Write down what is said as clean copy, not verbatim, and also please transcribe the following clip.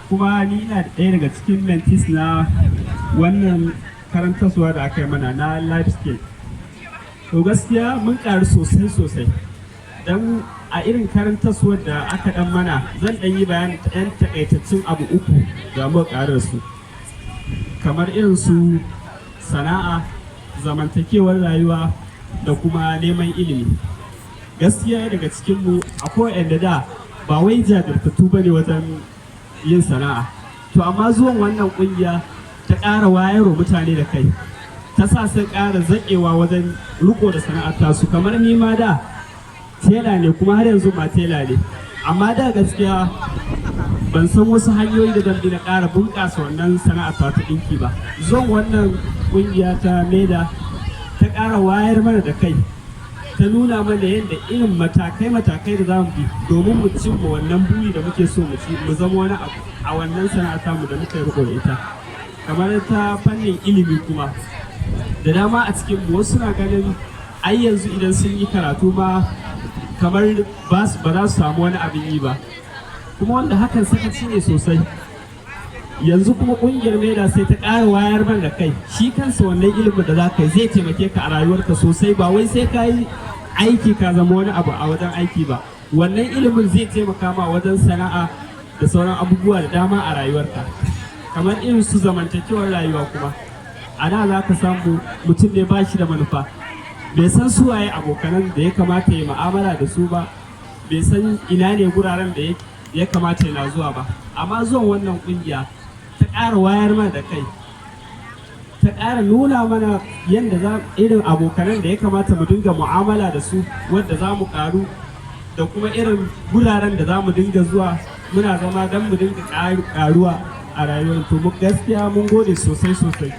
kuma ni ina ɗaya daga cikin mentees na wannan karantarwa da aka yi mana na life skill. To gaskiya mun ƙaru sosai don a irin karantarwar da aka ɗan mana zan ɗan yi bayanin ɗan takaitaccen abu uku da muka ƙaru su, kamar irin su sana'a, zamantakewar rayuwa da kuma neman ilimi. Gaskiya daga cikinmu akwai yadda da ba wai jajirtattu ba ne wajen yin sana'a, to amma zuwan wannan ƙungiya ta ƙara wayarwa mutane da kai, ta sa sun ƙara zaƙewa wajen riko da sana'ar tasu. Kamar ni ma da tela ne, kuma har yanzu ma tela ne, amma da gaskiya ban san wasu hanyoyi da zan bi na ƙara bunƙasa wannan sana'ar ta ɗinki ba. Zuwan wannan ƙungiya ta MEDA ta ƙara wayar mana da kai, ta nuna mana yadda irin matakai da za mu bi domin mu cimma wannan buri da muke so mu zama wani abu a wannan sana'ar tamu da muka yi riko da ita. Kamar ta fannin ilimi kuma da dama a cikin mu wasu na ganin ai yanzu idan sun yi karatu ma kamar ba za su samu wani abin yi ba, kuma wanda hakan sakaci ne sosai. Yanzu kuma ƙungiyar MEDA sai ta ƙara wayar man da kai, shi kansa wannan ilimin da za ka yi zai taimake ka a rayuwarka sosai, ba wai sai ka yi aiki ka zama wani abu a wajen aiki ba. Wannan ilimin zai taimaka ma wajen sana'a da sauran abubuwa da dama a rayuwarka. Kamar irin su zamantakewar rayuwa kuma a da za ka samu mutum ne ba shi da manufa, bai san suwaye abokanan da ya kamata ya mu'amala da su ba, bai san ina ne guraren da ya kamata yana zuwa ba. Amma zuwan wannan ƙungiya ta ƙara wayar mana da kai, ta ƙara nuna mana yadda irin abokanan da ya kamata mu dinga mu'amala da su, wadda za mu ƙaru, da kuma irin guraren da za mu dinga zuwa muna zama don mu dinga ƙaruwa a rayuwar. To gaskiya mun gode sosai.